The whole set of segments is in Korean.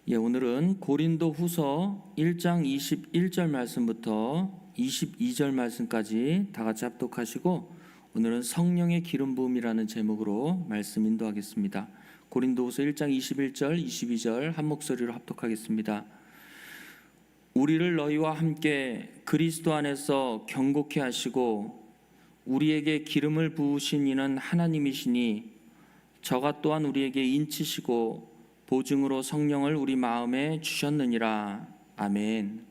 오늘은 고린도후서 1장 21절 말씀부터 22절 말씀까지 다 같이 합독하시고 오늘은 성령의 기름 부음이라는 제목으로 말씀 인도하겠습니다. 고린도후서 1장 21절, 22절 한 목소리로 합독하겠습니다. 우리를 너희와 함께 그리스도 안에서 경고케 하시고 우리에게 기름을 부으신 이는 하나님이시니 저가 또한 우리에게 인치시고 보증으로 성령을 우리 마음에 주셨느니라. 아멘.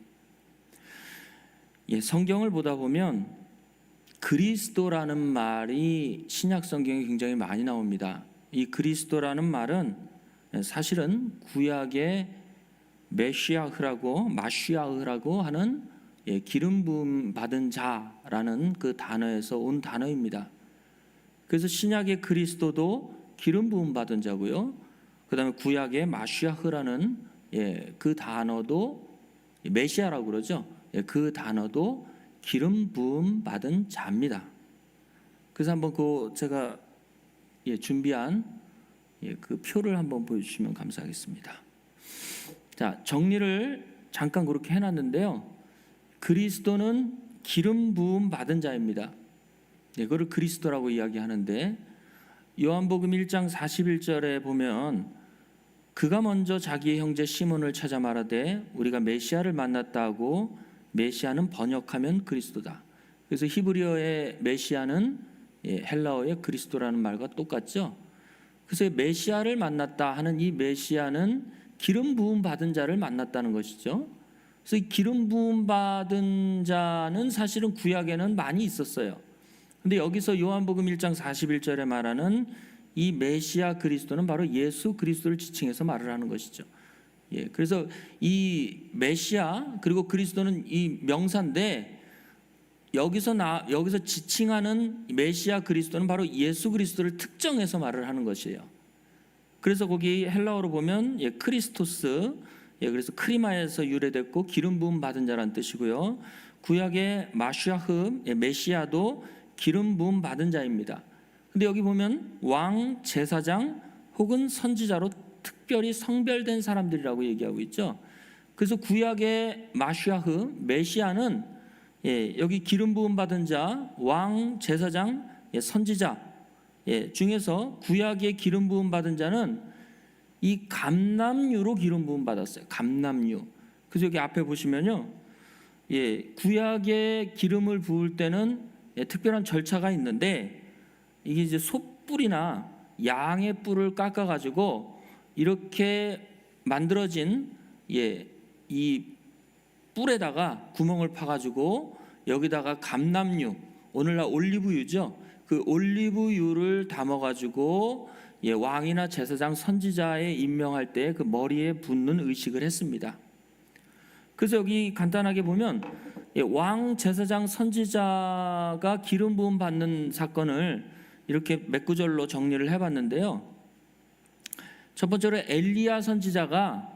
성경을 보다 보면 그리스도라는 말이 신약 성경에 굉장히 많이 나옵니다. 이 그리스도라는 말은 사실은 구약의 마시아흐라고 하는 기름 부음 받은 자라는 그 단어에서 온 단어입니다. 그래서 신약의 그리스도도 기름 부음 받은 자고요. 그 다음에 구약의 마시아흐라는 그 단어도 메시아라고 그러죠. 그 단어도 기름 부음 받은 자입니다. 그래서 한번 제가 준비한 그 표를 한번 보여주시면 감사하겠습니다. 자, 정리를 잠깐 그렇게 해놨는데요. 그리스도는 기름 부음 받은 자입니다. 이거를 그리스도라고 이야기하는데 요한복음 1장 41절에 보면 그가 먼저 자기의 형제 시몬을 찾아 말하되 우리가 메시아를 만났다 하고 메시아는 번역하면 그리스도다. 그래서 히브리어의 메시아는 헬라어의 그리스도라는 말과 똑같죠. 그래서 메시아를 만났다 하는 이 메시아는 기름 부음 받은 자를 만났다는 것이죠. 그래서 이 기름 부음 받은 자는 사실은 구약에는 많이 있었어요. 근데 여기서 요한복음 1장 41절에 말하는 이 메시아 그리스도는 바로 예수 그리스도를 지칭해서 말을 하는 것이죠. 그래서 이 메시아 그리고 그리스도는 이 명사인데 여기서 지칭하는 메시아 그리스도는 바로 예수 그리스도를 특정해서 말을 하는 것이에요. 그래서 거기 헬라어로 보면 크리스토스, 그래서 크리마에서 유래됐고 기름 부음 받은 자라는 뜻이고요. 구약의 마시아흐, 메시아도 기름 부음 받은 자입니다. 근데 여기 보면 왕, 제사장 혹은 선지자로 특별히 성별된 사람들이라고 얘기하고 있죠. 그래서 구약의 마시아흐, 메시아는 여기 기름 부음 받은 자, 왕, 제사장, 선지자 중에서 구약의 기름 부음 받은 자는 이 감람유로 기름 부음 받았어요. 감람유. 그래서 여기 앞에 보시면요, 구약의 기름을 부을 때는 특별한 절차가 있는데 이게 이제 소뿔이나 양의 뿔을 깎아가지고 이렇게 만들어진 이 뿔에다가 구멍을 파가지고 여기다가 감람유, 오늘날 올리브유죠. 그 올리브유를 담아가지고 왕이나 제사장, 선지자에 임명할 때 그 머리에 붓는 의식을 했습니다. 그래서 여기 간단하게 보면 왕, 제사장, 선지자가 기름 부음 받는 사건을 이렇게 몇 구절로 정리를 해봤는데요. 첫 번째로 엘리야 선지자가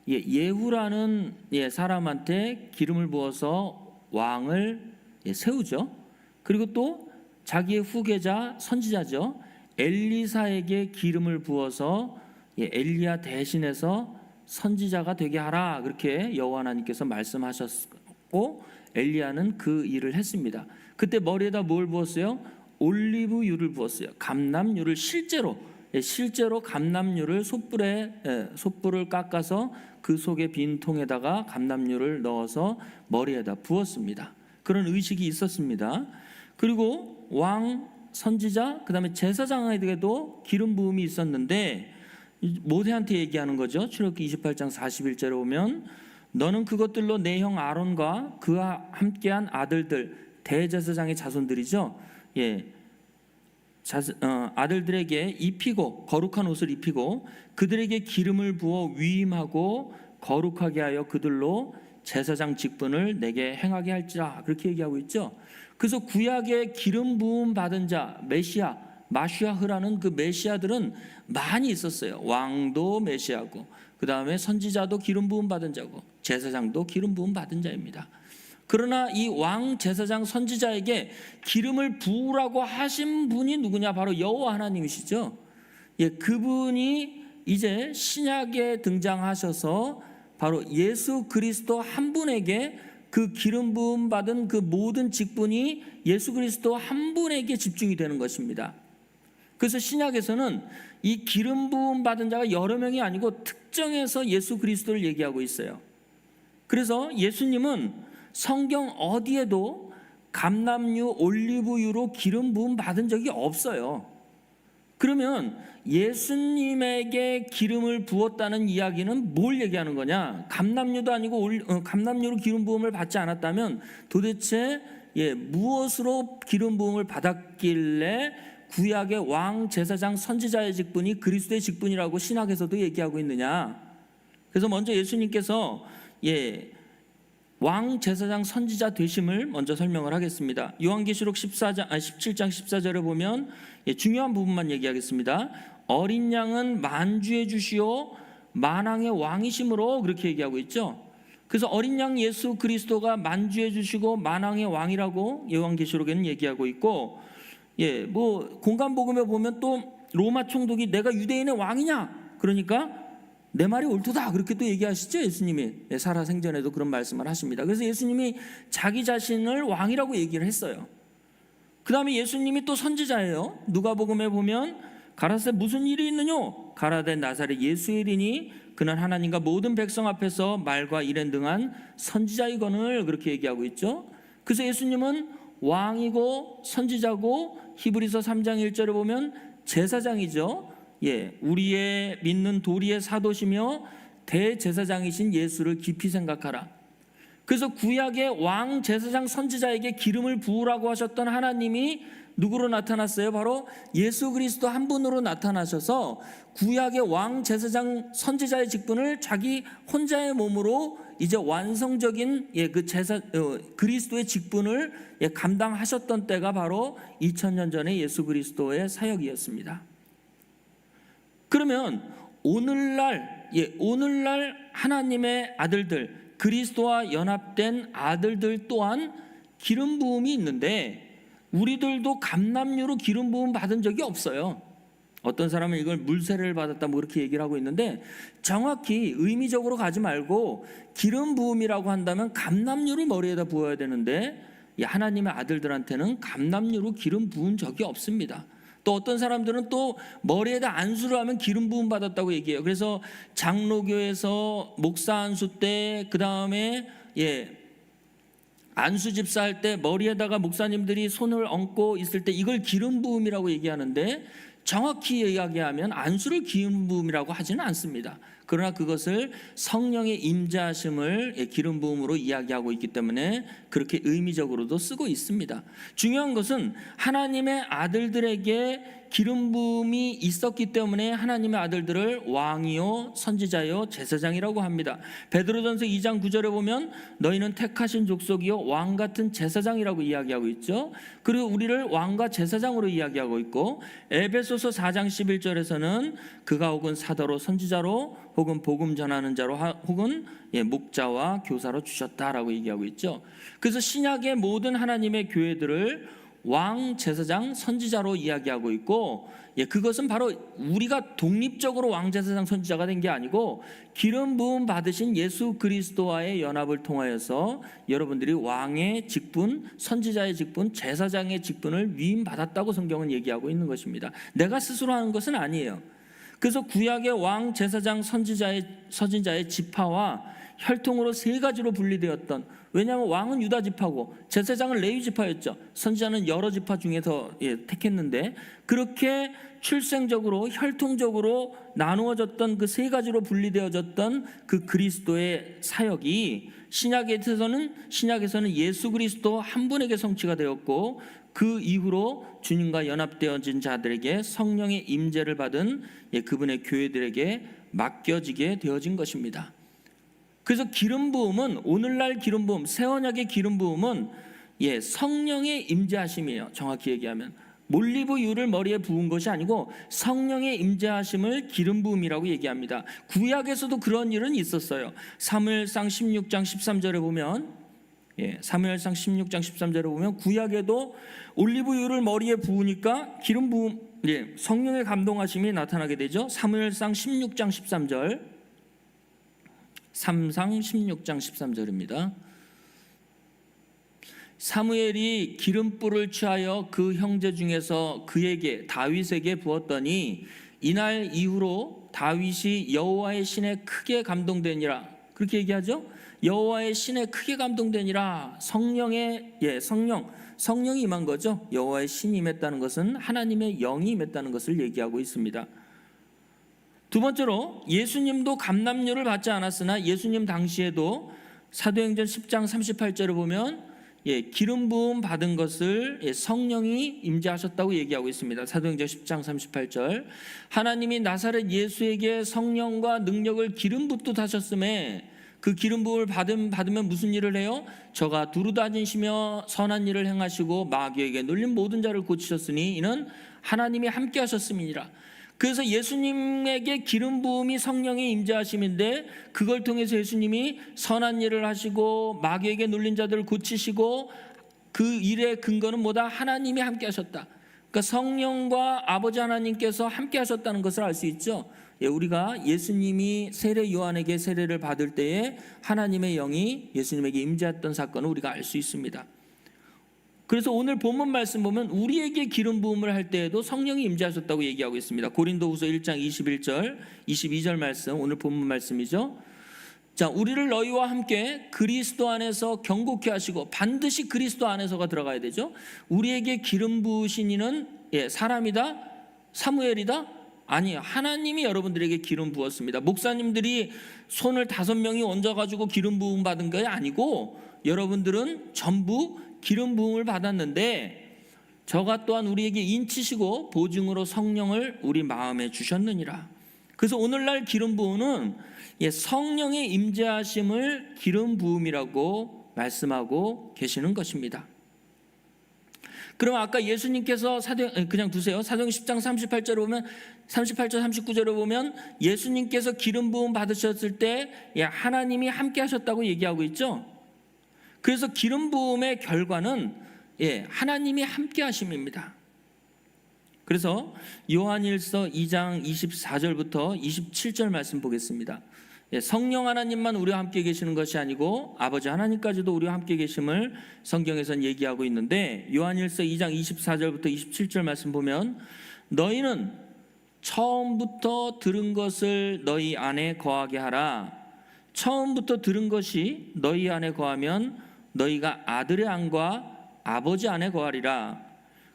예후라는 사람한테 기름을 부어서 왕을 세우죠. 그리고 또 자기의 후계자 선지자죠, 엘리사에게 기름을 부어서 엘리야 대신해서 선지자가 되게 하라, 그렇게 여호와 하나님께서 말씀하셨고 엘리야는 그 일을 했습니다. 그때 머리에다 뭘 부었어요? 올리브유를 부었어요. 감람유를 실제로 감람유를 솥불을 깎아서 그 속에 빈 통에다가 감람유를 넣어서 머리에다 부었습니다. 그런 의식이 있었습니다. 그리고 왕, 선지자, 그 다음에 제사장에게도 기름 부음이 있었는데 모세한테 얘기하는 거죠. 출애굽기 28장 41절에 보면 너는 그것들로 내 형 아론과 그와 함께한 아들들, 대제사장의 자손들이죠. 아들들에게 입히고 거룩한 옷을 입히고 그들에게 기름을 부어 위임하고 거룩하게 하여 그들로 제사장 직분을 내게 행하게 할지라, 그렇게 얘기하고 있죠. 그래서 구약의 기름 부음 받은 자 메시아, 마시아흐라는 그 메시아들은 많이 있었어요. 왕도 메시아고 그 다음에 선지자도 기름 부음 받은 자고 제사장도 기름 부음 받은 자입니다. 그러나 이 왕, 제사장, 선지자에게 기름을 부으라고 하신 분이 누구냐? 바로 여호와 하나님이시죠. 그분이 이제 신약에 등장하셔서 바로 예수 그리스도 한 분에게 그 기름 부음 받은 그 모든 직분이 예수 그리스도 한 분에게 집중이 되는 것입니다. 그래서 신약에서는 이 기름 부음 받은 자가 여러 명이 아니고 특정해서 예수 그리스도를 얘기하고 있어요. 그래서 예수님은 성경 어디에도 감람유, 올리브유로 기름 부음 받은 적이 없어요. 그러면 예수님에게 기름을 부었다는 이야기는 뭘 얘기하는 거냐? 감람유도 아니고 감람유로 기름 부음을 받지 않았다면 도대체 무엇으로 기름 부음을 받았길래 구약의 왕, 제사장, 선지자의 직분이 그리스도의 직분이라고 신학에서도 얘기하고 있느냐? 그래서 먼저 예수님께서 왕, 제사장, 선지자 되심을 먼저 설명을 하겠습니다. 요한계시록 17장 14절에 보면 중요한 부분만 얘기하겠습니다. 어린 양은 만주의 주시오 만왕의 왕이심으로 그렇게 얘기하고 있죠. 그래서 어린 양 예수 그리스도가 만주의 주시고 만왕의 왕이라고 요한계시록에는 얘기하고 있고, 공관복음에 보면 또 로마 총독이 내가 유대인의 왕이냐? 그러니까 내 말이 옳도다 그렇게 또 얘기하시죠. 예수님이 살아생전에도 그런 말씀을 하십니다. 그래서 예수님이 자기 자신을 왕이라고 얘기를 했어요. 그 다음에 예수님이 또 선지자예요. 누가복음에 보면 가라사대 무슨 일이 있느냐? 가라사대 나사렛 예수이리니 그는 하나님과 모든 백성 앞에서 말과 일행 등한 선지자이거늘 그렇게 얘기하고 있죠. 그래서 예수님은 왕이고 선지자고 히브리서 3장 1절에 보면 제사장이죠. 우리의 믿는 도리의 사도시며 대제사장이신 예수를 깊이 생각하라. 그래서 구약의 왕, 제사장, 선지자에게 기름을 부으라고 하셨던 하나님이 누구로 나타났어요? 바로 예수 그리스도 한 분으로 나타나셔서 구약의 왕, 제사장, 선지자의 직분을 자기 혼자의 몸으로 이제 완성적인 그리스도의 직분을 감당하셨던 때가 바로 2000년 전에 예수 그리스도의 사역이었습니다. 그러면 오늘날 하나님의 아들들, 그리스도와 연합된 아들들 또한 기름 부음이 있는데 우리들도 감람유로 기름 부음 받은 적이 없어요. 어떤 사람은 이걸 물세례를 받았다 뭐 그렇게 얘기를 하고 있는데 정확히 의미적으로 가지 말고 기름 부음이라고 한다면 감람유를 머리에다 부어야 되는데 하나님의 아들들한테는 감람유로 기름 부은 적이 없습니다. 또 어떤 사람들은 또 머리에다 안수를 하면 기름 부음 받았다고 얘기해요. 그래서 장로교에서 목사 안수 때 그 다음에 안수 집사할 때 머리에다가 목사님들이 손을 얹고 있을 때 이걸 기름 부음이라고 얘기하는데 정확히 이야기하면 안수를 기름 부음이라고 하지는 않습니다. 그러나 그것을 성령의 임재하심을 기름 부음으로 이야기하고 있기 때문에 그렇게 의미적으로도 쓰고 있습니다. 중요한 것은 하나님의 아들들에게 기름 부음이 있었기 때문에 하나님의 아들들을 왕이요 선지자요 제사장이라고 합니다. 베드로전서 2장 9절에 보면 너희는 택하신 족속이요 왕 같은 제사장이라고 이야기하고 있죠. 그리고 우리를 왕과 제사장으로 이야기하고 있고 에베소서 4장 11절에서는 그가 혹은 사도로 선지자로 혹은 복음 전하는 자로 혹은 목자와 교사로 주셨다라고 얘기하고 있죠. 그래서 신약의 모든 하나님의 교회들을 왕, 제사장, 선지자로 이야기하고 있고 그것은 바로 우리가 독립적으로 왕, 제사장, 선지자가 된 게 아니고 기름 부음 받으신 예수 그리스도와의 연합을 통하여서 여러분들이 왕의 직분, 선지자의 직분, 제사장의 직분을 위임받았다고 성경은 얘기하고 있는 것입니다. 내가 스스로 하는 것은 아니에요. 그래서 구약의 왕, 제사장, 선지자의 지파와 혈통으로 세 가지로 분리되었던, 왜냐하면 왕은 유다 지파고 제사장은 레위 지파였죠. 선지자는 여러 지파 중에서 택했는데 그렇게 출생적으로 혈통적으로 나누어졌던 그 세 가지로 분리되어졌던 그 그리스도의 사역이 신약에서는 예수 그리스도 한 분에게 성취가 되었고 그 이후로 주님과 연합되어진 자들에게 성령의 임재를 받은 그분의 교회들에게 맡겨지게 되어진 것입니다. 그래서 기름 부음은 오늘날 기름 부음, 새 언약의 기름 부음은 성령의 임재하심이에요. 정확히 얘기하면 몰리브유를 머리에 부은 것이 아니고 성령의 임재하심을 기름 부음이라고 얘기합니다. 구약에서도 그런 일은 있었어요. 사무엘상 16장 13절에 보면 사무엘상 16장 13절에 보면 구약에도 올리브유를 머리에 부으니까 기름 부음 성령의 감동하심이 나타나게 되죠. 사무엘상 16장 13절, 3상 16장 13절입니다. 사무엘이 기름불을 취하여 그 형제 중에서 그에게 다윗에게 부었더니 이날 이후로 다윗이 여호와의 신에 크게 감동되니라. 그렇게 얘기하죠. 여호와의 신에 크게 감동되니라. 성령이 임한 거죠. 여호와의 신이 임했다는 것은 하나님의 영이 임했다는 것을 얘기하고 있습니다. 두 번째로 예수님도 감람료를 받지 않았으나 예수님 당시에도 사도행전 10장 38절을 보면 기름 부음 받은 것을 성령이 임재하셨다고 얘기하고 있습니다. 사도행전 10장 38절, 하나님이 나사렛 예수에게 성령과 능력을 기름 붓듯 하셨음에 그 기름 부음을 받으면 무슨 일을 해요? 저가 두루다니시며 선한 일을 행하시고 마귀에게 눌린 모든 자를 고치셨으니 이는 하나님이 함께 하셨음이니라. 그래서 예수님에게 기름 부음이 성령의 임재하심인데 그걸 통해서 예수님이 선한 일을 하시고 마귀에게 눌린 자들을 고치시고 그 일의 근거는 뭐다? 하나님이 함께 하셨다. 그러니까 성령과 아버지 하나님께서 함께 하셨다는 것을 알 수 있죠. 우리가 예수님이 세례 요한에게 세례를 받을 때에 하나님의 영이 예수님에게 임재했던 사건을 우리가 알 수 있습니다. 그래서 오늘 본문 말씀 보면 우리에게 기름 부음을 할 때에도 성령이 임재하셨다고 얘기하고 있습니다. 고린도후서 1장 21절, 22절 말씀, 오늘 본문 말씀이죠. 자, 우리를 너희와 함께 그리스도 안에서 경고케 하시고, 반드시 그리스도 안에서가 들어가야 되죠. 우리에게 기름 부으신 이는 사람이다? 사무엘이다? 아니요, 하나님이 여러분들에게 기름 부었습니다. 목사님들이 손을 5명이 얹어가지고 기름 부음 받은 게 아니고 여러분들은 전부 기름 부음을 받았는데 저가 또한 우리에게 인치시고 보증으로 성령을 우리 마음에 주셨느니라. 그래서 오늘날 기름 부음은 성령의 임재하심을 기름 부음이라고 말씀하고 계시는 것입니다. 그럼 아까 예수님께서 그냥 두세요. 사도행 10장 38절에 보면 38절 39절에 보면 예수님께서 기름 부음 받으셨을 때 하나님이 함께 하셨다고 얘기하고 있죠. 그래서 기름 부음의 결과는 하나님이 함께 하심입니다. 그래서 요한일서 2장 24절부터 27절 말씀 보겠습니다. 성령 하나님만 우리와 함께 계시는 것이 아니고 아버지 하나님까지도 우리와 함께 계심을 성경에서는 얘기하고 있는데, 요한일서 2장 24절부터 27절 말씀 보면 너희는 처음부터 들은 것을 너희 안에 거하게 하라. 처음부터 들은 것이 너희 안에 거하면 너희가 아들의 안과 아버지 안에 거하리라.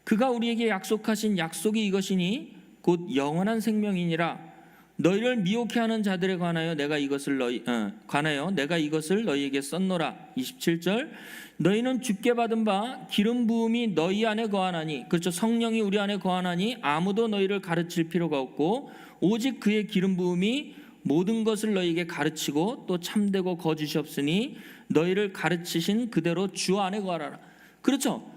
그가 우리에게 약속하신 약속이 이것이니 곧 영원한 생명이니라. 너희를 미혹해 하는 자들에 관하여 내가 이것을 너희에게 썼노라. 27절, 너희는 주께 받은 바 기름 부음이 너희 안에 거하나니, 그렇죠, 성령이 우리 안에 거하나니 아무도 너희를 가르칠 필요가 없고 오직 그의 기름 부음이 모든 것을 너희에게 가르치고 또 참되고 거짓이 없으니 너희를 가르치신 그대로 주 안에 거하라. 그렇죠,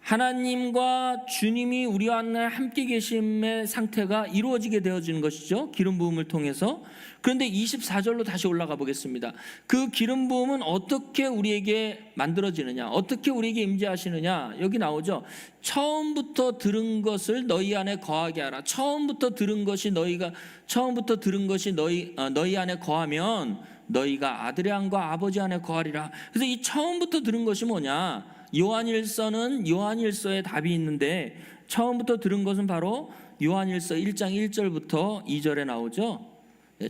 하나님과 주님이 우리 안에 함께 계심의 상태가 이루어지게 되어지는 것이죠, 기름 부음을 통해서. 그런데 24절로 다시 올라가 보겠습니다. 그 기름 부음은 어떻게 우리에게 만들어지느냐, 어떻게 우리에게 임재하시느냐, 여기 나오죠. 처음부터 들은 것을 너희 안에 거하게 하라. 처음부터 들은 것이 너희 안에 거하면 너희가 아들의 안과 아버지 안에 거하리라. 그래서 이 처음부터 들은 것이 뭐냐? 요한일서는 요한일서에 답이 있는데 처음부터 들은 것은 바로 요한일서 1장 1절부터 2절에 나오죠.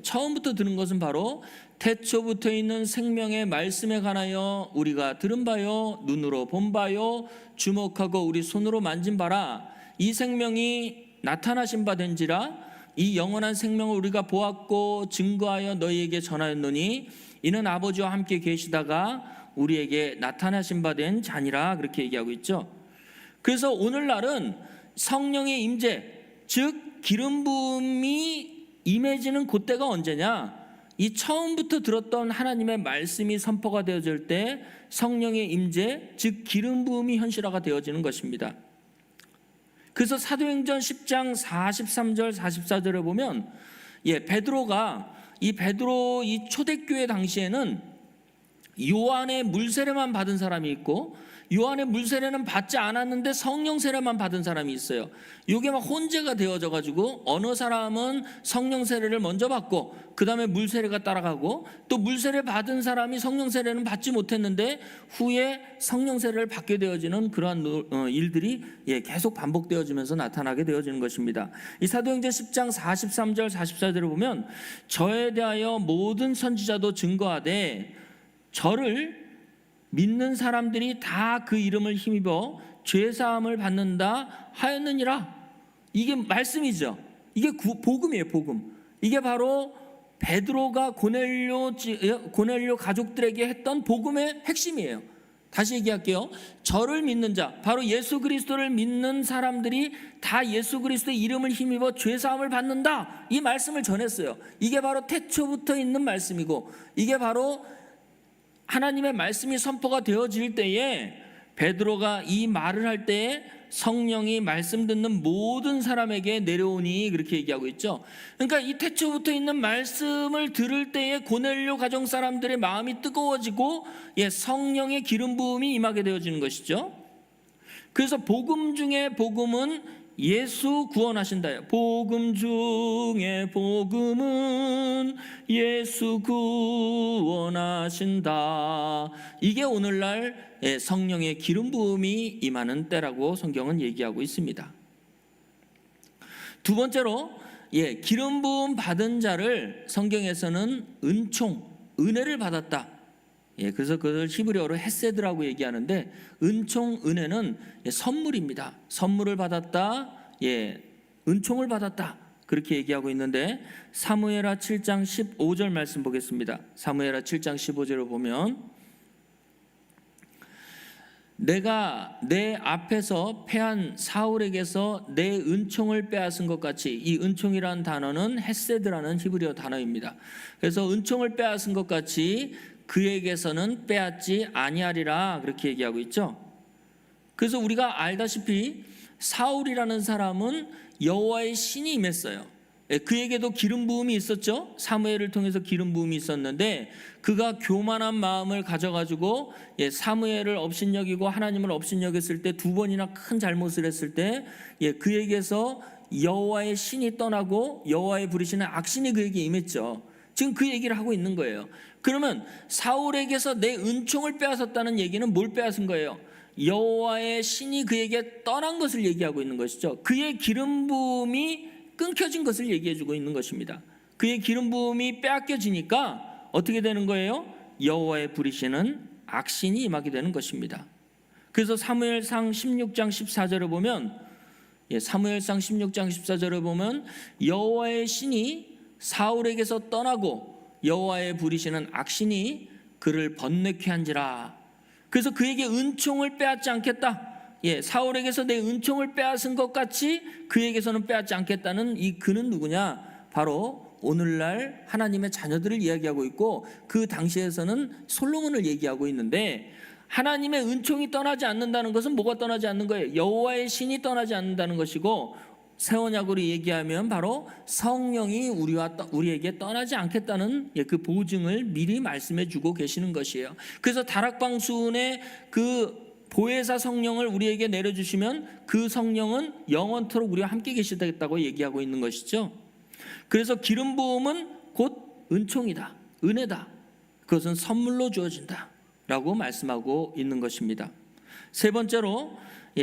처음부터 들은 것은 바로 태초부터 있는 생명의 말씀에 관하여 우리가 들은 바요, 눈으로 본 바요, 주목하고 우리 손으로 만진 바라. 이 생명이 나타나신 바 된지라. 이 영원한 생명을 우리가 보았고 증거하여 너희에게 전하였노니 이는 아버지와 함께 계시다가 우리에게 나타나신 바 된 자니라. 그렇게 얘기하고 있죠. 그래서 오늘날은 성령의 임재, 즉 기름 부음이 임해지는 그때가 언제냐? 이 처음부터 들었던 하나님의 말씀이 선포가 되어질 때 성령의 임재, 즉 기름 부음이 현실화가 되어지는 것입니다. 그래서 사도행전 10장 43절 44절에 보면 베드로 이 초대교회 당시에는 요한의 물세례만 받은 사람이 있고, 요한의 물세례는 받지 않았는데 성령 세례만 받은 사람이 있어요. 이게 막 혼재가 되어져 가지고 어느 사람은 성령 세례를 먼저 받고 그 다음에 물세례가 따라가고, 또 물세례 받은 사람이 성령 세례는 받지 못했는데 후에 성령 세례를 받게 되어지는 그러한 일들이 계속 반복되어지면서 나타나게 되어지는 것입니다. 이 사도행전 10장 43절 44절을 보면, 저에 대하여 모든 선지자도 증거하되 저를 믿는 사람들이 다 그 이름을 힘입어 죄사함을 받는다 하였느니라. 이게 말씀이죠. 이게 복음이에요. 복음. 이게 바로 베드로가 고넬료 가족들에게 했던 복음의 핵심이에요. 다시 얘기할게요. 저를 믿는 자, 바로 예수 그리스도를 믿는 사람들이 다 예수 그리스도의 이름을 힘입어 죄사함을 받는다, 이 말씀을 전했어요. 이게 바로 태초부터 있는 말씀이고, 이게 바로 하나님의 말씀이 선포가 되어질 때에 베드로가 이 말을 할 때에 성령이 말씀 듣는 모든 사람에게 내려오니, 그렇게 얘기하고 있죠. 그러니까 이 태초부터 있는 말씀을 들을 때에 고넬료 가정 사람들의 마음이 뜨거워지고 성령의 기름 부음이 임하게 되어지는 것이죠. 그래서 복음 중에 복음은 예수 구원하신다. 복음 중에 복음은 예수 구원하신다. 이게 오늘날 성령의 기름 부음이 임하는 때라고 성경은 얘기하고 있습니다. 두 번째로 기름 부음 받은 자를 성경에서는 은총, 은혜를 받았다. 그래서 그걸 히브리어로 헤세드라고 얘기하는데, 은총, 은혜는 선물입니다. 선물을 받았다, 은총을 받았다, 그렇게 얘기하고 있는데, 사무엘하 7장 15절 말씀 보겠습니다. 사무엘하 7장 15절을 보면, 내가 내 앞에서 패한 사울에게서 내 은총을 빼앗은 것 같이, 이 은총이라는 단어는 헤세드라는 히브리어 단어입니다. 그래서 은총을 빼앗은 것 같이 그에게서는 빼앗지 아니하리라, 그렇게 얘기하고 있죠. 그래서 우리가 알다시피 사울이라는 사람은 여호와의 신이 임했어요. 그에게도 기름 부음이 있었죠. 사무엘을 통해서 기름 부음이 있었는데, 그가 교만한 마음을 가져가지고 사무엘을 업신여기고 하나님을 업신여겼을 때, 두 번이나 큰 잘못을 했을 때 그에게서 여호와의 신이 떠나고 여호와의 부리시는 악신이 그에게 임했죠. 지금 그 얘기를 하고 있는 거예요. 그러면 사울에게서 내 은총을 빼앗았다는 얘기는 뭘 빼앗은 거예요? 여호와의 신이 그에게 떠난 것을 얘기하고 있는 것이죠. 그의 기름 부음이 끊겨진 것을 얘기해 주고 있는 것입니다. 그의 기름 부음이 빼앗겨지니까 어떻게 되는 거예요? 여호와의 부리시는 악신이 임하게 되는 것입니다. 그래서 사무엘상 16장 14절을 보면, 사무엘상 16장 14절을 보면 여호와의 신이 사울에게서 떠나고 여호와의 부리시는 악신이 그를 번뇌케 한지라. 그래서 그에게 은총을 빼앗지 않겠다. 사울에게서 내 은총을 빼앗은 것 같이 그에게서는 빼앗지 않겠다는 이 그는 누구냐? 바로 오늘날 하나님의 자녀들을 이야기하고 있고, 그 당시에서는 솔로몬을 얘기하고 있는데, 하나님의 은총이 떠나지 않는다는 것은 뭐가 떠나지 않는 거예요? 여호와의 신이 떠나지 않는다는 것이고, 새 언약으로 얘기하면 바로 성령이 우리에게 떠나지 않겠다는 그 보증을 미리 말씀해 주고 계시는 것이에요. 그래서 다락방순의 그 보혜사 성령을 우리에게 내려주시면 그 성령은 영원토록 우리와 함께 계시다고 얘기하고 있는 것이죠. 그래서 기름 부음은 곧 은총이다, 은혜다, 그것은 선물로 주어진다 라고 말씀하고 있는 것입니다. 세 번째로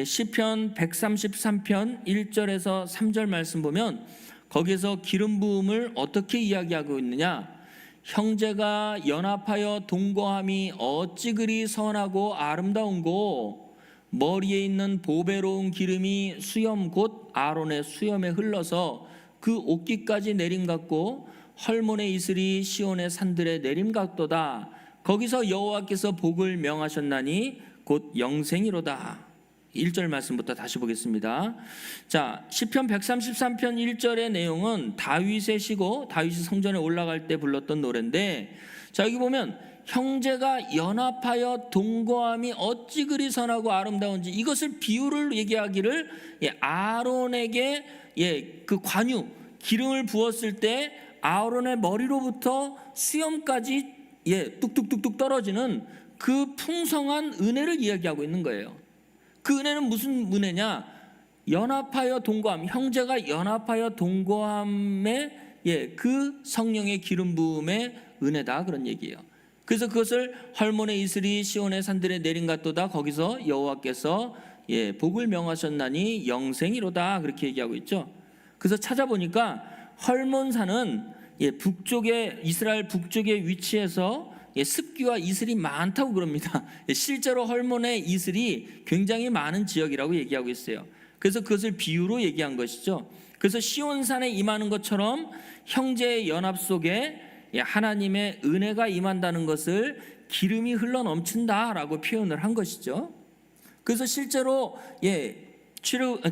시편 133편 1절에서 3절 말씀 보면, 거기에서 기름 부음을 어떻게 이야기하고 있느냐? 형제가 연합하여 동거함이 어찌 그리 선하고 아름다운고, 머리에 있는 보배로운 기름이 수염 곧 아론의 수염에 흘러서 그 옷깃까지 내림 같고, 헐몬의 이슬이 시온의 산들에 내림 같도다. 거기서 여호와께서 복을 명하셨나니 곧 영생이로다. 1절 말씀부터 다시 보겠습니다. 자, 시편 133편 1절의 내용은 다윗의 시고, 다윗이 성전에 올라갈 때 불렀던 노래인데, 자, 여기 보면 형제가 연합하여 동거함이 어찌 그리 선하고 아름다운지, 이것을 비유를 얘기하기를 아론에게 그 관유 기름을 부었을 때 아론의 머리로부터 수염까지 뚝뚝뚝뚝 떨어지는 그 풍성한 은혜를 이야기하고 있는 거예요. 그 은혜는 무슨 은혜냐? 연합하여 동거함, 형제가 연합하여 동거함의 그 성령의 기름 부음의 은혜다, 그런 얘기예요. 그래서 그것을 헐몬의 이슬이 시온의 산들에 내린같도다, 거기서 여호와께서 복을 명하셨나니 영생이로다, 그렇게 얘기하고 있죠. 그래서 찾아보니까 헐몬산은 북쪽에, 이스라엘 북쪽에 위치해서 습기와 이슬이 많다고 그럽니다. 실제로 헐몬의 이슬이 굉장히 많은 지역이라고 얘기하고 있어요. 그래서 그것을 비유로 얘기한 것이죠. 그래서 시온산에 임하는 것처럼 형제의 연합 속에 하나님의 은혜가 임한다는 것을 기름이 흘러 넘친다라고 표현을 한 것이죠. 그래서 실제로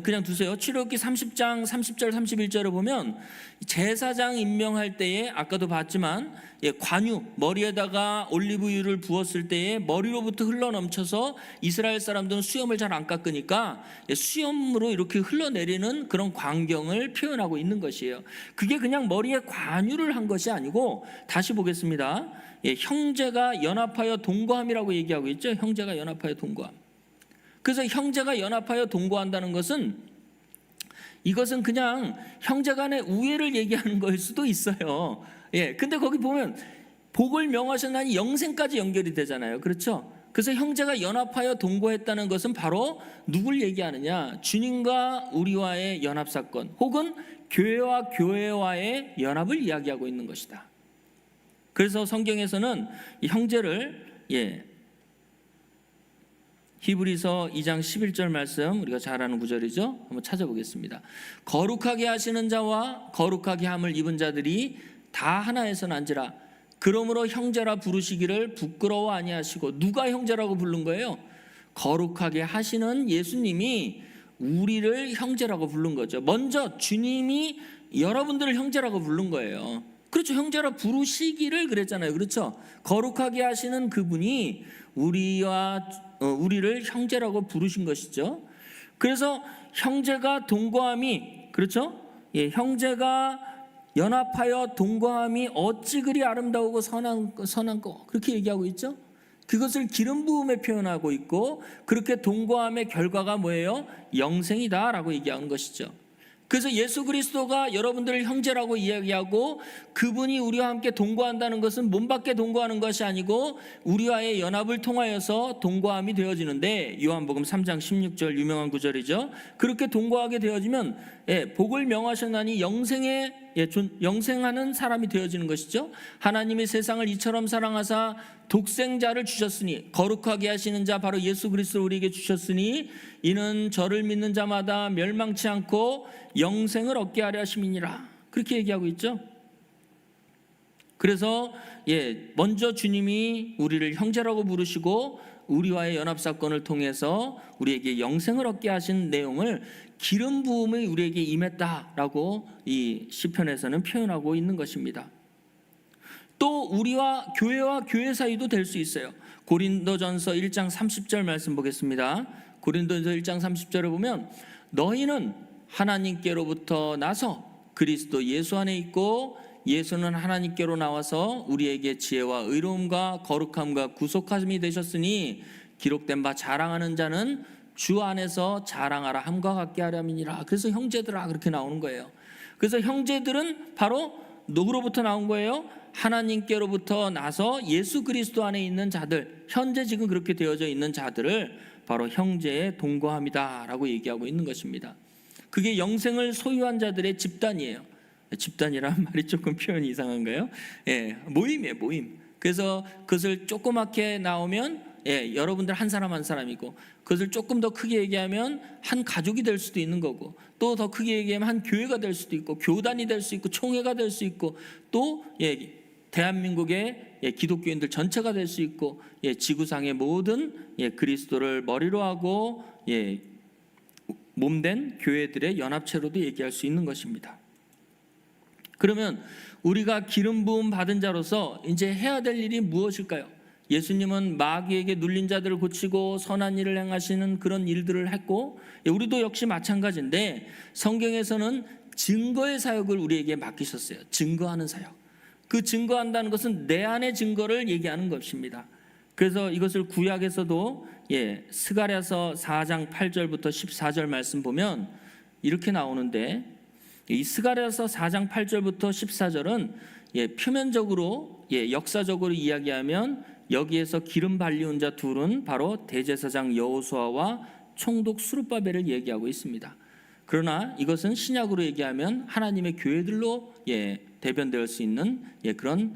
그냥 두세요. 출애굽기 30장 30절 31절을 보면 제사장 임명할 때에 아까도 봤지만 관유, 머리에다가 올리브유를 부었을 때에 머리로부터 흘러넘쳐서 이스라엘 사람들은 수염을 잘 안 깎으니까 수염으로 이렇게 흘러내리는 그런 광경을 표현하고 있는 것이에요. 그게 그냥 머리에 관유를 한 것이 아니고, 다시 보겠습니다. 형제가 연합하여 동거함이라고 얘기하고 있죠. 형제가 연합하여 동거함. 그래서 형제가 연합하여 동거한다는 것은, 이것은 그냥 형제 간의 우애를 얘기하는 거일 수도 있어요. 근데 거기 보면 복을 명하셨나니 영생까지 연결이 되잖아요. 그렇죠? 그래서 형제가 연합하여 동거했다는 것은 바로 누굴 얘기하느냐? 주님과 우리와의 연합 사건, 혹은 교회와 교회와의 연합을 이야기하고 있는 것이다. 그래서 성경에서는 이 형제를 히브리서 2장 11절 말씀, 우리가 잘 아는 구절이죠. 한번 찾아보겠습니다. 거룩하게 하시는 자와 거룩하게 함을 입은 자들이 다 하나에서 난지라. 그러므로 형제라 부르시기를 부끄러워 아니하시고. 누가 형제라고 부른 거예요? 거룩하게 하시는 예수님이 우리를 형제라고 부른 거죠. 먼저 주님이 여러분들을 형제라고 부른 거예요. 그렇죠. 형제라 부르시기를 그랬잖아요. 그렇죠. 거룩하게 하시는 그분이 우리를 형제라고 부르신 것이죠. 그래서 형제가 동거함이, 그렇죠? 형제가 연합하여 동거함이 어찌 그리 아름다우고 선한 거, 그렇게 얘기하고 있죠. 그것을 기름 부음에 표현하고 있고, 그렇게 동거함의 결과가 뭐예요? 영생이다라고 얘기하는 것이죠. 그래서 예수 그리스도가 여러분들을 형제라고 이야기하고, 그분이 우리와 함께 동거한다는 것은 몸밖에 동거하는 것이 아니고 우리와의 연합을 통하여서 동거함이 되어지는데, 요한복음 3장 16절 유명한 구절이죠. 그렇게 동거하게 되어지면 복을 명하셨나니 영생하는 사람이 되어지는 것이죠. 하나님이 세상을 이처럼 사랑하사 독생자를 주셨으니, 거룩하게 하시는 자 바로 예수 그리스도 우리에게 주셨으니, 이는 저를 믿는 자마다 멸망치 않고 영생을 얻게 하려 하심이니라, 그렇게 얘기하고 있죠. 그래서 먼저 주님이 우리를 형제라고 부르시고 우리와의 연합 사건을 통해서 우리에게 영생을 얻게 하신 내용을 기름 부음이 우리에게 임했다라고 이 시편에서는 표현하고 있는 것입니다. 또 우리와 교회 사이도 될 수 있어요. 고린도전서 1장 30절 말씀 보겠습니다. 고린도전서 1장 30절을 보면, 너희는 하나님께로부터 나서 그리스도 예수 안에 있고, 예수는 하나님께로 나와서 우리에게 지혜와 의로움과 거룩함과 구속함이 되셨으니, 기록된 바 자랑하는 자는 주 안에서 자랑하라 함과 같게 하려니라. 그래서 형제들아, 그렇게 나오는 거예요. 그래서 형제들은 바로 누구로부터 나온 거예요? 하나님께로부터 나서 예수 그리스도 안에 있는 자들, 현재 지금 그렇게 되어져 있는 자들을 바로 형제의 동거함이다라고 얘기하고 있는 것입니다. 그게 영생을 소유한 자들의 집단이에요. 집단이라는 말이 조금 표현이 이상한가요? 모임이에요, 모임. 그래서 그것을 조그맣게 나오면 여러분들 한 사람 한 사람이고, 그것을 조금 더 크게 얘기하면 한 가족이 될 수도 있는 거고, 또 더 크게 얘기하면 한 교회가 될 수도 있고, 교단이 될 수 있고, 총회가 될 수 있고, 또 대한민국의 기독교인들 전체가 될 수 있고, 지구상의 모든 그리스도를 머리로 하고 몸된 교회들의 연합체로도 얘기할 수 있는 것입니다. 그러면 우리가 기름 부음 받은 자로서 이제 해야 될 일이 무엇일까요? 예수님은 마귀에게 눌린 자들을 고치고 선한 일을 행하시는 그런 일들을 했고, 우리도 역시 마찬가지인데, 성경에서는 증거의 사역을 우리에게 맡기셨어요. 증거하는 사역. 그 증거한다는 것은 내 안의 증거를 얘기하는 것입니다. 그래서 이것을 구약에서도 스가랴서 4장 8절부터 14절 말씀 보면 이렇게 나오는데, 이 스가랴서 4장 8절부터 14절은 표면적으로 역사적으로 이야기하면 여기에서 기름 발리운 자 둘은 바로 대제사장 여호수아와 총독 스룹바벨을 얘기하고 있습니다. 그러나 이것은 신약으로 얘기하면 하나님의 교회들로 대변될 수 있는 그런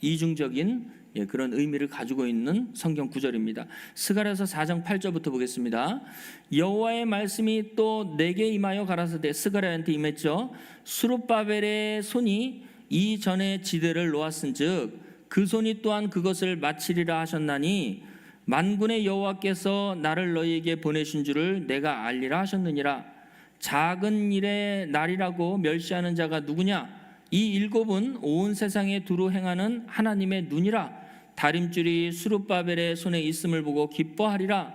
이중적인 그런 의미를 가지고 있는 성경 구절입니다. 스가랴서 4장 8절부터 보겠습니다. 여호와의 말씀이 또 내게 임하여 가라사대, 스가랴한테 임했죠. 스룹바벨의 손이 이전에 지대를 놓았은즉 그 손이 또한 그것을 마치리라 하셨나니 만군의 여호와께서 나를 너희에게 보내신 줄을 내가 알리라 하셨느니라. 작은 일의 날이라고 멸시하는 자가 누구냐? 이 일곱은 온 세상에 두루 행하는 하나님의 눈이라. 다림줄이 스룹바벨의 손에 있음을 보고 기뻐하리라.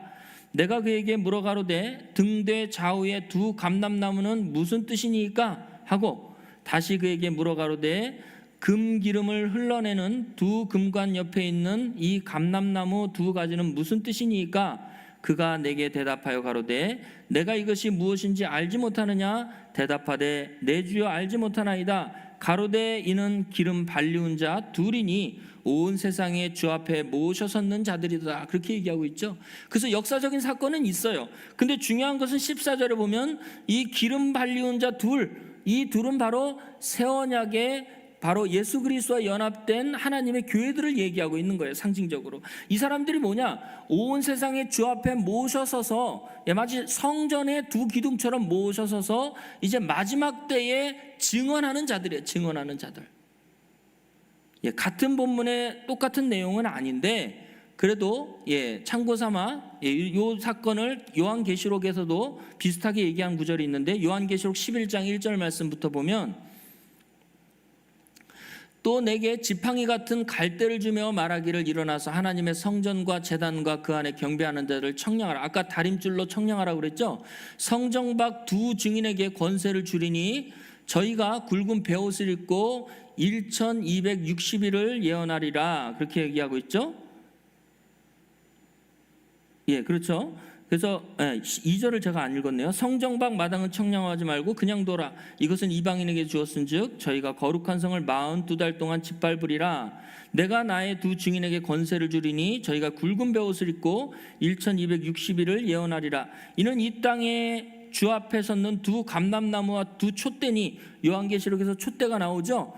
내가 그에게 물어가로되 등대 좌우에 두 감람나무는 무슨 뜻이니까 하고 다시 그에게 물어가로되 금기름을 흘러내는 두 금관 옆에 있는 이 감람나무 두 가지는 무슨 뜻이니까? 그가 내게 대답하여 가로되 내가 이것이 무엇인지 알지 못하느냐? 대답하되 내 주여 알지 못하나이다. 가로되 이는 기름 발리운 자 둘이니 온 세상에 주 앞에 모셔섰는 자들이다. 그렇게 얘기하고 있죠. 그래서 역사적인 사건은 있어요. 근데 중요한 것은 14절에 보면 이 기름 발리운 자 둘, 이 둘은 바로 새 언약의 바로 예수 그리스도와 연합된 하나님의 교회들을 얘기하고 있는 거예요. 상징적으로 이 사람들이 뭐냐? 온 세상에 주 앞에 모셔서서 마치 성전의 두 기둥처럼 모셔서서 이제 마지막 때에 증언하는 자들이에요. 증언하는 자들. 같은 본문의 똑같은 내용은 아닌데 그래도 참고삼아 이 사건을 요한계시록에서도 비슷하게 얘기한 구절이 있는데 요한계시록 11장 1절 말씀부터 보면 또 내게 지팡이 같은 갈대를 주며 말하기를 일어나서 하나님의 성전과 제단과 그 안에 경배하는 자를 청량하라. 아까 다림줄로 청량하라고 그랬죠. 성전 밖 두 증인에게 권세를 주리니 저희가 굵은 베옷을 입고 1260일을 예언하리라. 그렇게 얘기하고 있죠. 그렇죠. 그래서 2절을 제가 안 읽었네요. 성전 밖 마당은 청량하지 말고 그냥 둬라. 이것은 이방인에게 주었은즉 저희가 거룩한 성을 42달 동안 짓밟으리라. 내가 나의 두 증인에게 권세를 주리니 저희가 굵은 베옷을 입고 1260일을 예언하리라. 이는 이 땅에 주 앞에 섰는 두 감람나무와 두 촛대니 요한계시록에서 촛대가 나오죠.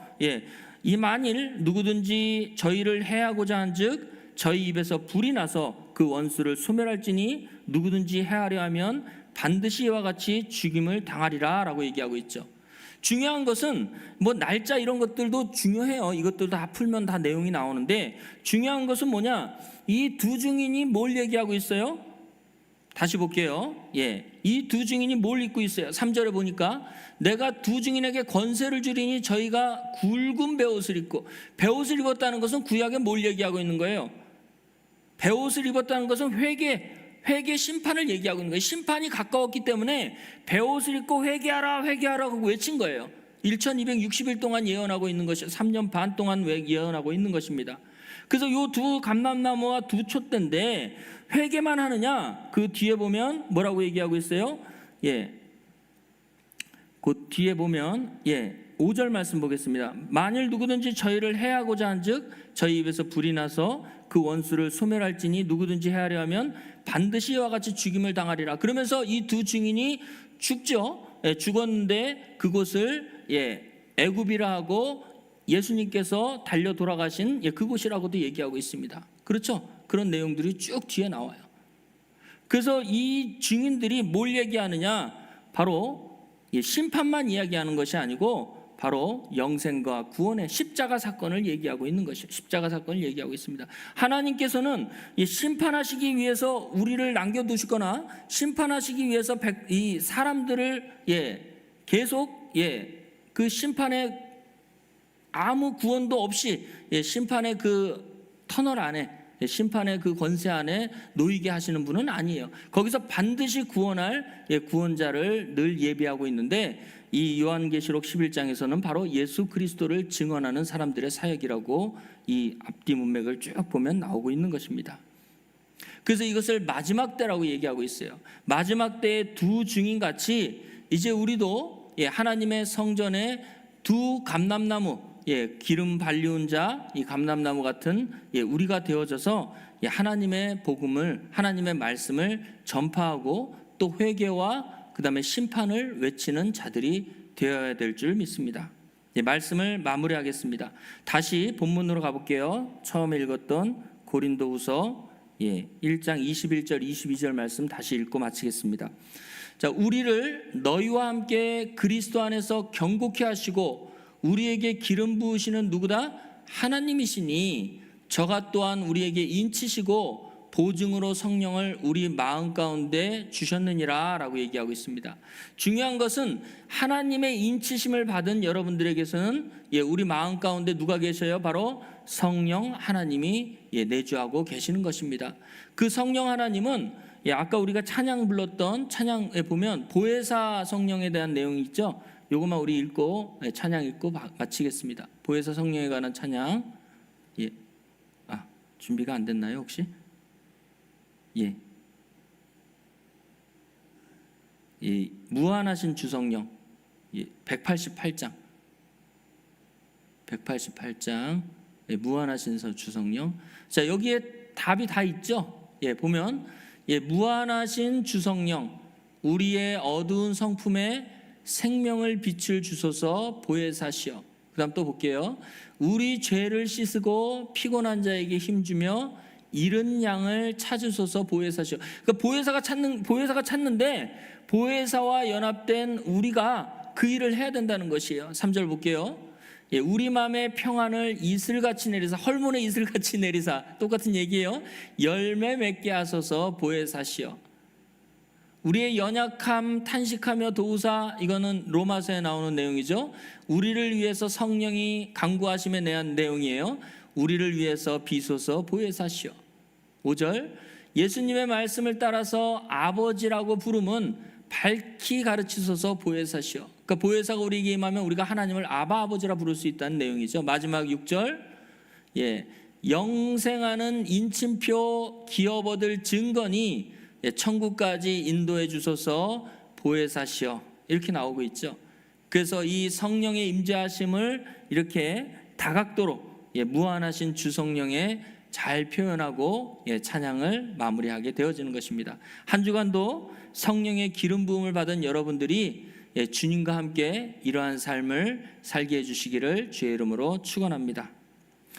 이 만일 누구든지 저희를 해하고자 한즉 저희 입에서 불이 나서 그 원수를 소멸할지니 누구든지 해하려 하면 반드시 이와 같이 죽임을 당하리라 라고 얘기하고 있죠. 중요한 것은 날짜 이런 것들도 중요해요. 이것들 다 풀면 다 내용이 나오는데 중요한 것은 뭐냐? 이 두 증인이 뭘 얘기하고 있어요? 다시 볼게요. 이 두 증인이 뭘 입고 있어요? 3절에 보니까 내가 두 증인에게 권세를 주리니 저희가 굵은 베옷을 입고, 베옷을 입었다는 것은 구약에 뭘 얘기하고 있는 거예요? 베옷을 입었다는 것은 회개 심판을 얘기하고 있는 거예요. 심판이 가까웠기 때문에 베옷을 입고 회개하라고 외친 거예요. 1260일 동안 예언하고 있는 것이 3년 반 동안 예언하고 있는 것입니다. 그래서 이 두 감람나무와 두 촛대인데 회개만 하느냐? 그 뒤에 보면 뭐라고 얘기하고 있어요? 그 뒤에 보면 5절 말씀 보겠습니다. 만일 누구든지 저희를 해하고자 한즉 저희 입에서 불이 나서 그 원수를 소멸할지니 누구든지 해하려 하면 반드시 이와 같이 죽임을 당하리라. 그러면서 이 두 증인이 죽죠. 죽었는데 그곳을 애굽이라 하고 예수님께서 달려 돌아가신 그곳이라고도 얘기하고 있습니다. 그렇죠? 그런 내용들이 쭉 뒤에 나와요. 그래서 이 증인들이 뭘 얘기하느냐? 바로 심판만 이야기하는 것이 아니고 바로 영생과 구원의 십자가 사건을 얘기하고 있는 것이에요. 십자가 사건을 얘기하고 있습니다. 하나님께서는 심판하시기 위해서 우리를 남겨두시거나 심판하시기 위해서 이 사람들을 계속 그 심판에 아무 구원도 없이 심판의 그 터널 안에 심판의 그 권세 안에 놓이게 하시는 분은 아니에요. 거기서 반드시 구원할 구원자를 늘 예비하고 있는데, 이 요한계시록 11장에서는 바로 예수 그리스도를 증언하는 사람들의 사역이라고 이 앞뒤 문맥을 쭉 보면 나오고 있는 것입니다. 그래서 이것을 마지막 때라고 얘기하고 있어요. 마지막 때의 두 증인같이 이제 우리도 하나님의 성전에 두 감람나무, 기름 발리운 자, 이 감람나무 같은 우리가 되어져서 하나님의 복음을, 하나님의 말씀을 전파하고 또 회개와 그 다음에 심판을 외치는 자들이 되어야 될 줄 믿습니다. 말씀을 마무리하겠습니다. 다시 본문으로 가볼게요. 처음에 읽었던 고린도후서 1장 21절 22절 말씀 다시 읽고 마치겠습니다. 자, 우리를 너희와 함께 그리스도 안에서 경고케 하시고 우리에게 기름 부으시는 누구다? 하나님이시니 저가 또한 우리에게 인치시고 보증으로 성령을 우리 마음 가운데 주셨느니라 라고 얘기하고 있습니다. 중요한 것은 하나님의 인치심을 받은 여러분들에게서는 우리 마음 가운데 누가 계셔요? 바로 성령 하나님이 내주하고 계시는 것입니다. 그 성령 하나님은 아까 우리가 찬양 불렀던 찬양에 보면 보혜사 성령에 대한 내용이 있죠. 요것만 우리 읽고 찬양 읽고 마치겠습니다. 보혜사 성령에 관한 찬양. 준비가 안 됐나요 혹시? 무한하신 주성령 188장 무한하신 주성령. 자, 여기에 답이 다 있죠. 보면 무한하신 주성령 우리의 어두운 성품에 생명을 빛을 주소서 보혜사시여. 그 다음 또 볼게요. 우리 죄를 씻으고 피곤한 자에게 힘주며 잃은 양을 찾으소서 보혜사시여. 그러니까 보혜사가 찾는데 보혜사와 연합된 우리가 그 일을 해야 된다는 것이에요. 3절 볼게요. 우리 마음의 평안을 이슬같이 내리사, 헐몬의 이슬같이 내리사, 똑같은 얘기예요. 열매 맺게 하소서 보혜사시여. 우리의 연약함 탄식하며 도우사, 이거는 로마서에 나오는 내용이죠. 우리를 위해서 성령이 간구하심에 대한 내용이에요. 우리를 위해서 비소서 보혜사시여. 5절 예수님의 말씀을 따라서 아버지라고 부름은 밝히 가르치소서 보혜사시여. 그러니까 보혜사가 우리에게 임하면 우리가 하나님을 아바 아버지라 부를 수 있다는 내용이죠. 마지막 6절 영생하는 인침표 기업 얻을 증거니 천국까지 인도해 주소서 보혜사시여. 이렇게 나오고 있죠. 그래서 이 성령의 임재하심을 이렇게 다각도로 무한하신 주성령에 잘 표현하고 찬양을 마무리하게 되어지는 것입니다. 한 주간도 성령의 기름 부음을 받은 여러분들이 주님과 함께 이러한 삶을 살게 해주시기를 주의 이름으로 축원합니다.